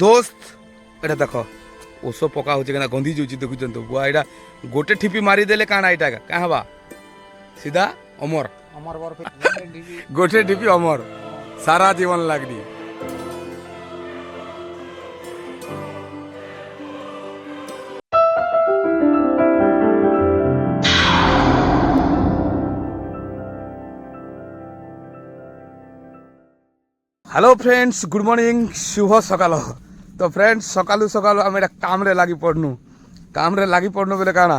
दोस्त এটা দেখো ওষ পকা হচ্ছে কেনা গন্ধি যাচ্ছে দেখুছেন তো বুয়া এটা গোটে ঠিপি মারি দেলে কাଣା এটা কাঁ হবা সিধা অমর আমার বর গোটে ঠিপি অমর সারা জীবন লাগনি। হ্যালো ফ্রেন্ডস, গুড মর্নিং, শুভ সকাল। তো ফ্রেন্ডস সকালু সকালু আমি এটা কামরে লাগি পড়নু বলে কাଣା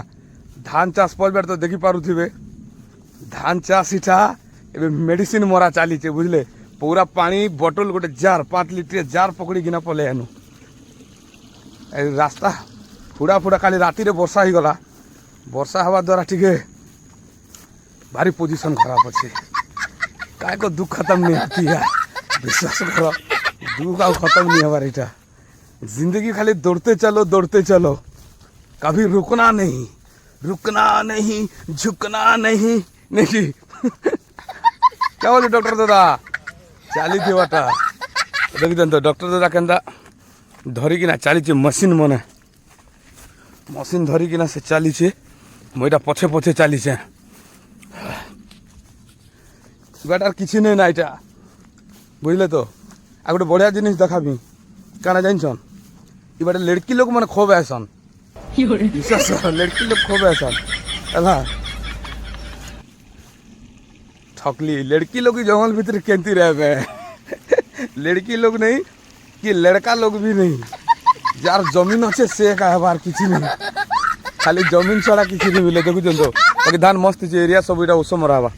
ধান চাষ পড়বে তো দেখি পারুথিবে ধান চাষ ইটা এবে মেডিসিন মরা চালিছে বুঝলে। পুরা পানি বটল গোটে জার 5 লিটার জার পকড়ি কিনা পলে এনু এই রাস্তা ফুড়া কালি রাতিরে বর্ষা হয়ে বর্ষা হওয়ার দ্বারা টিকে ভারি পজিশন খারাপ আছে। काय को दुख खत्म नहीं होती है, विश्वास करो दुख आओ खत्म नहीं हमारा इटा। जिंदगी खाली दौड़ते चलो, कभी रुकना नहीं, झुकना नहीं। क्या बोले डॉक्टर दादा चाली थी बाटा देखी तो डॉक्टर दादा केंदा धरिकिना चली मशीन मने मशीन धरिकिना से चली मुझा पछे पछे चली আর কিছু নেই না এটা বুঝলে তো। আর গোটে বড়িয়া জিনিস দেখাবি কানা জানছন এবারে লড়কি লোক মানে খুব আসন বিশ্বাস লড়কি লোক খুব আসন হ্যাঁ ठकली लड़की लोग जंगल भीतर केंती रहे लड़की लोग नहीं कि लड़का लोग भी नहीं जार जमीन अच्छे से कहबार किसी नहीं खाली जमीन छड़ा किसी नहीं मिले देखुन तो बाकी धान मस्त एरिया सब इटा ओष मराबा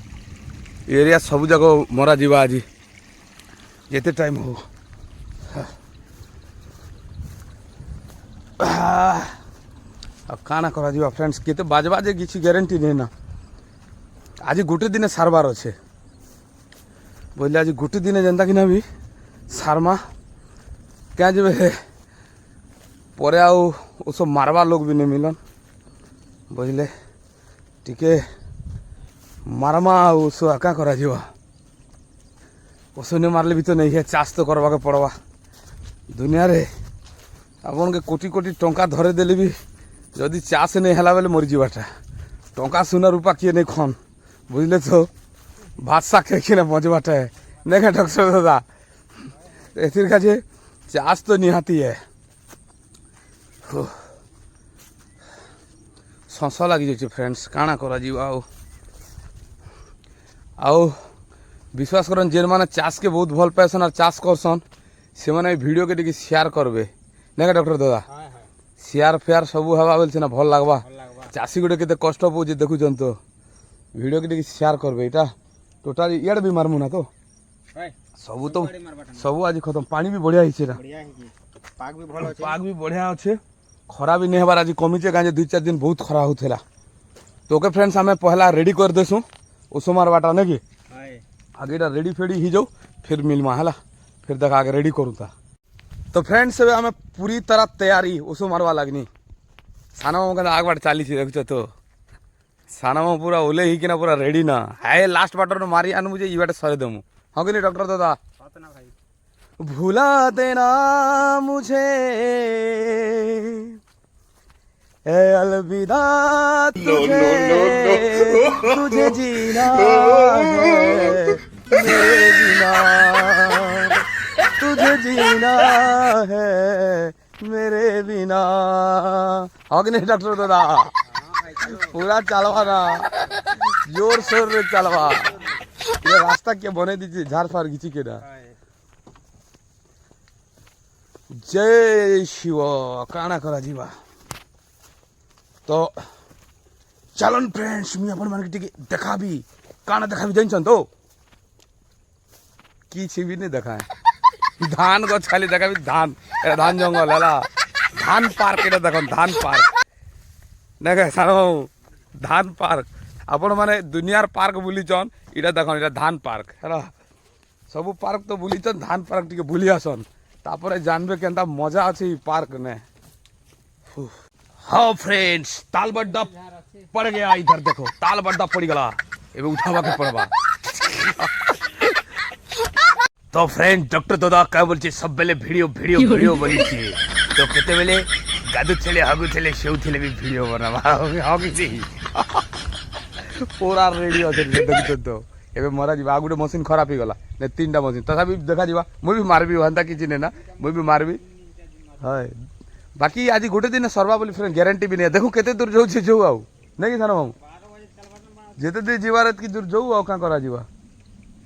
एरिया सब जाक मरा जीवा आज जिते टाइम हो काना करा जीवा फ्रेंड्स केते बाजवा जे किसी ग्यारंटी नहीं ना। आज गोटे दिन सारबार अच्छे बोले आज गोटे दिन जेनता कि भी सारमा क्या जब पर सब मारवा लोग भी नहीं मिलन बुझले टिके मारमा ओसो क्या करा ओसो नहीं मारले भी तो नहीं है चाष तो करवा के पड़वा दुनिया रे आपन के कोटी कोटी टंका धरे देले भी जदि चाष नहीं है बेले मरीजाटा टंका सुना रूपा किए नहीं खन बुझले तो बादशाह खेना मजबाटा है देखे डॉक्टर दादा एथिर काजे चाष तो निहाती है शस लगी जाए फ्रेंड्स काଣା करा आओ विश्वास करन जेन माने चाष के बहुत भल पाएसन और चाष करसन से माने वीडियो के टिके शेयर करबे देखे डॉक्टर दादा शेयर फेयर सबू हवा बोलছে ना भल लागबा चाषी गोटे केते कष्ट पउजे देखुछन तो वीडियो के शेयर करबे इटा टोटल इयाड भी मारमु ना तो सबू आज खत्म पानी भी बढ़िया हिचे पाग भी बढ़िया अच्छे खरा भी नहीं हबार आज कमीचे गाँजे 2-4 दिन बहुत खरा होता तो ओके फ्रेंड्स आम पहला रेडी कर देसु ओसो मारवाटा ना कि आगे रेडी फेडी ही जाऊ फिर मिलमा है फिर देखा आगे रेडी करूँ तो फ्रेंड्स आम पूरी तरह तैयारी ओसो मारवा लगनी साना मामा आग बाट चली देख तो साना मामा पूरा ओले ही कि पूरा रेडी ना है लास्ट बाटर मारी आनु मुझे ये बाटे सरे देमु हाँ कि नहीं डॉक्टर दादा भूला देना मुझे ए अलविदा तुझे तुझे जीना है मेरे बिना तुझे जीना है मेरे बिना हाँ कि नहीं डॉक्टर दादा पूरा चलवा ना जोर शोर रे चलवा ये रास्ता क्या बने दीजिए झाड़ फाड़ घिची के ना। जय शिव काना करा जीवा तो चलन फ्रेंड्स मुझे अपन मान के देखा भी काना देखा भी जान तो किसी भी नहीं देखा है धान गछ खाली देखा भी धान जंगल है धान पार्क এটা দেখুন धान पार्क देखे सानो धान पार्क आपण माने दुनियार पार्क बुलीचन इटा देखो इटा धान पार्क है सब पार्क तो बुलीचन धान पार्क टिके बुली आसन तापर जानबे केनता मजा अच्छे पार्क ने। हाँ फ्रेंड्स ताल बड्डा पड़ गया इधर देखो ताल बड्डा पड़ गला एबे उठावा के पड़बा तो फ्रेंड डॉक्टर दादा क्या बोलছে सब बेले वीडियो वीडियो वीडियो বলিছে তো কেতেবেলে গাদুছেলে হাগুছেলে সেউছেলে भी वीडियो बनावा হগিছি पूरा रेडी আছে দেখছো তো এবে মরা ଯିବା ଆଉ ଗୋଟେ ମେସିନ୍ ଖରାପ ହେଇଗଲା ନେ ତିନଟା ମେସିନ୍ ତଥାପି ଦେଖା ଯିବା ମୁଁ ବି ମାରବି ହନ୍ତା କିଛି ନେ ନା ମୁଁ ବି ମାରବି ହାय ବାକି ଆଜି ଗୋଟେ ଦିନ ସରବା ବୋଲି ଫ୍ରେଣ୍ଡ ଗ୍ୟାରେଣ୍ଟି ବି ନାହିଁ ଦେଖୁ କେତେ ଦୂର ଯାଉଛି ଯୋଉ ଆଉ ନାଇଁ କି ସାନ ମାମୁ ଯେତେ ଦୂର ଯିବାର ଏତିକି ଦୂର ଯୋଉ ଆଉ କାଁ କରାଯିବା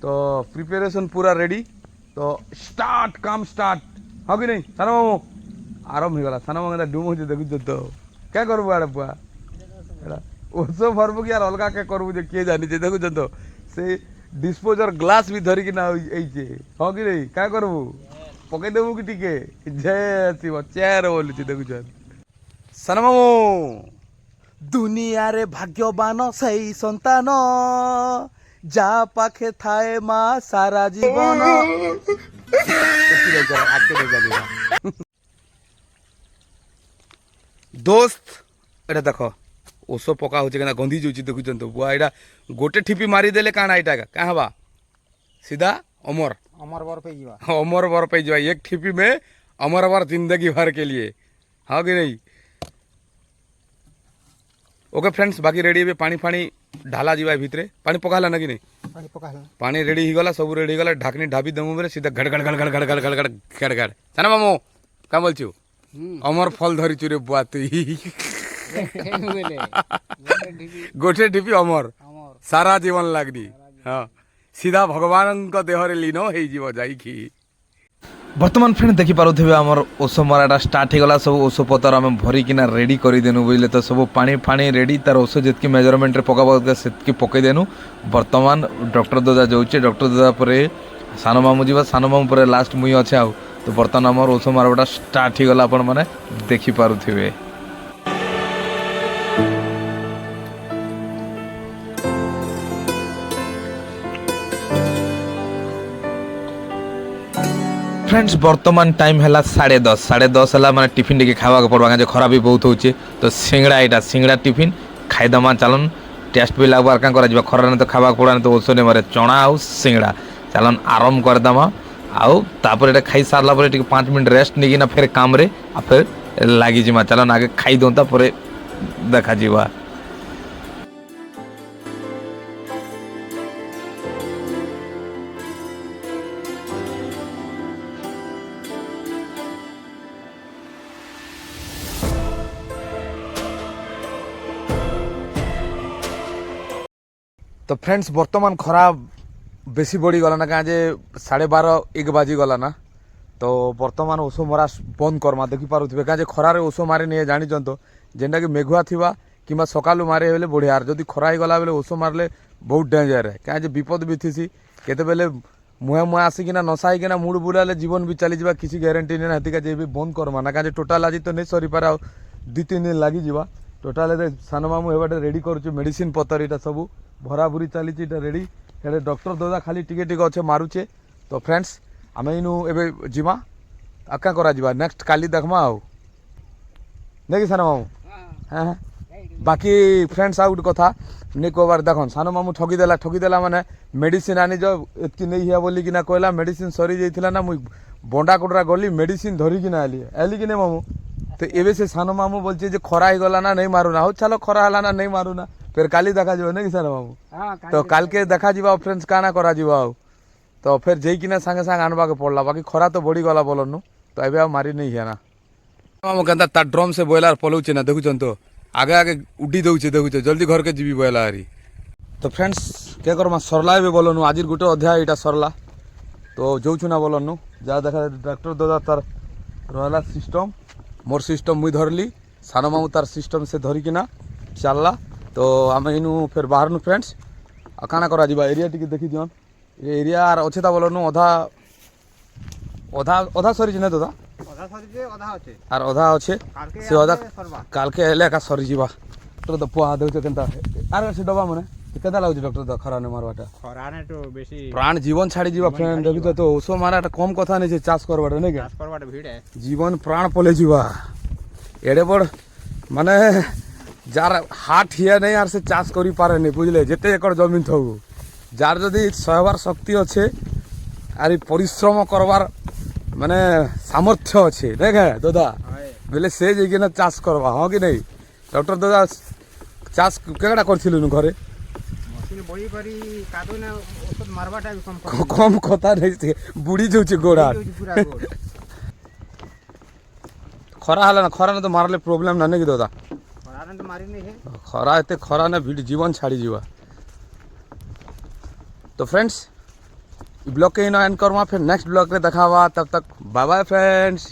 तो प्रिपेरेशन पूरा रेडी तो स्टार्ट काम स्टार्ट हाँ कि नहीं साना मामू आरंभ हो गला साना मामू डूम हो देखु तो क्या करबु आड़े बुआ ओसो भरबु कि यार अलगा क्या करबु जे के जानि जे देखु तो से डिस्पोजर ग्लास भी धरि कि ना एइचे हाँ कि नहीं क्या करबु पके देबु कि टिके जय शिव चेयर बोलु छी देखु साना मामू दुनिया रे भाग्यवान सही संतान जा पाखे थाए माँ सारा जीवन दोस्त एटा देख ओष पका हो गंधी जाऊँ देखुन तो बुआ एटा गोटे ठिपी मारिदेले काଣା एटा क्या हवा सीधा अमर अमर बर पे जीवा अमर बर पे जावा एक ठिपी में अमर बर जिंदगी भर के लिए हाँ कि नहीं ओके फ्रेंड्स बाकी रेडी है पानी फानी ढाला जीवा भितर पानी पकाला ना कि नहीं पानी रेडी हो गला सब रेडी हो गला ढाकनी ढाबी दमु बेले सीधा घड़ घड़ घड़ घड़ घड़ घड़ घड़ घड़ घड़ साना मामू क्या बोलछु अमर फल धरी चुरे बुआ तुई गोटे ढिपी अमर सारा जीवन लागनी हाँ सीधा भगवान देहरे लीन हो जीव जाइकी बर्तमान फ्रेंड देखी पारुथिबे हमर ओसो मराटा स्टार्ट हो गला सब ओसो पतर हम भरी किना रेडी करी देनु बुझले तो सब पानी फानी रेडी तार ओसो जेतकी मेजरमेंट रे पकाबो सेतकी पकई देनु वर्तमान डॉक्टर दादा जाउचे डॉक्टर दादा परे सानो मामू जीवा सानो मामू परे लास्ट मुई अच्छे आउ तो बर्तमान हमर ओसो मराटा स्टार्ट हो गला अपन माने देखी पारुथिबे फ्रेंड्स वर्तमान टाइम है 10:30 है मैंने टिफिन टे खावा पड़वा जो खरा भी बहुत होचे तो सिंगड़ा यहाँ सिंगड़ा टिफिन खाईदमा चलन टेस्ट भी लगवार क्या कर खरा तो खावा पड़ा तो ओसो ने मारे चना आउ सिंगड़ा चलन आरम करदमा आउ तापर खाई सारा 5 मिनट रेस्ट नहीं ना फिर काम रे फिर लगी जिमा चलन आगे खाई दौं तापर देखा जीवा तो फ्रेंड्स वर्तमान खरा बेसी बढ़ी गला ना क्या 12:30-1 बाजी गला ना तो वर्तमान ओसो मरा बंद करमा देखी पारुथिबे क्या खरारे ओसो मारे नहीं जानी तो जेनटा कि मेघुआ थिबा किंबा सकालू मारे बेले बढ़िया जदि खरा ही गला बेले ओसो मारले बहुत डेंजर है क्या विपद भी थी केते बेले मुहे मुहे आसिकिना नसाइकिना मुड़ बुलाले जीवन भी चली जावा किसी ग्यारंटी नहीं ना जे भी बंद करमा ना क्या टोटाल आज तो नहीं सरी पारे 2-3 दिन लगी जावा टोटाल सान मामू हेबाटे रेडी करुचे मेडिसिन पतर यहाँ सब भरा भूरी चली रेडी हेडे डॉक्टर दादा खाली टिके टिके अच्छे मारुचे तो फ्रेंड्स आम इनू एबे जिमा आ क्या करा जिबा नेक्स्ट काली देखमा आउ नहीं सानो मामू हाँ हाँ बाकी फ्रेंड्स आउ गोटे कथा नहीं कहबार देखन सानो मामू ठकीदेला माने मेडिसिन आनी जो एतकी नहीं है बोली किना कहला मेडिसिन सरी जाइथिला ना मुई बंडा कोटरा गली मेडिसिन धरी किना आली कि नहीं मामू तो एबे से सानो मामू बोलचे जे खरा ही गला ना नहीं मारूना हो चलो खरा हला ना नहीं मारूना फिर काली देखा जाओ नहीं सानो मामू तो काल के देखा जीवा फ्रेंड्स काना करा जीवा तो फिर जैकिना संगे संगे आनबा के पड़ला बाकी खरा तो बढ़ी गला बोलनु तो एबे आ मारी नहीं है ना मामू कहता ता ड्रम से बॉयलर पलौचे ना देखुचन तो आगे आगे उड़ी दौचे देखुचे जल्दी घर के जीवी बॉयला हरी तो फ्रेंड्स क्या करमा सरला एबे बोलनु आज गोटे अध्याय एटा सरला तो जोछु ना बोलनु जा देखा डॉक्टर दादा तार रहला सिस्टम मोर सिस्टम मुई धरली सानो मामू तार सिस्टम से धरिकिना चलला तो आम इनू फिर बाहर नु फ्रेंड्स काना करा जीवा एरिया टिके देखी दियन ये एरिया आर अच्छे ता बोलनु अधा अधा अधा सरी जिने दादा अधा सरी जे अधा আছে আর অধা আছে সে অধা কালকে এলে একা সরি যাবা ডক্টর তো পোয়া দেউছে কেনতা আর সে ডবা মানে কেদা লাগুছে ডক্টর তো খরানে মারবাটা খরানে তো বেশি প্রাণ জীবন ছাড়ি যাবা ফ্রেন্ড দেখি তো ওসো মারাটা কম কথা নেই চাষ করবাটা নাকি চাষ করবাটা ভিড় জীবন প্রাণ পলে যাবা এড়ে বড় মানে যার হাট হিয়া নেই আর সে চাষ করি পারে নি বুঝলে যেতে একর জমিন থাকু যার যদি সহবার শক্তি আছে আর এই পরিশ্রম করবার মানে সামর্থ্য আছে দেখে দাদা বেলে সে যেখানে চাষ করবা হ্যাঁ কি নেই ডক্টর দাদা চাষ কেটা করছিল ঘরে ମେସିନ୍ ବଢ଼ି କରି କାଦୁ ନା ଔଷଧ ମାରବାଟା ବି କମ୍ কম কথা নেই সে বুড়ি যাচ্ছে গোড়া ପୁରା ଗୋଡ଼ খরা হলে না খরা না তো মারলে প্রোবলেম না নাকি দাদা ଖରାରେ ତ ମାରିନି ହେ ଖରା ଏତେ ଖରା ନା ଭିଡ଼ ଜୀବନ ଛାଡ଼ିଯିବା ତ ଫ୍ରେଣ୍ଡସ୍ ଇ ବ୍ଲଗ୍କେ ଇନ ଏଣ୍ଡ କର୍ମା ଫେର୍ ନେକ୍ସଟ ବ୍ଲଗ୍ରେ ଦେଖାବା ତବ ତକ୍ ବାଏ ବାଏ ଫ୍ରେଣ୍ଡସ୍।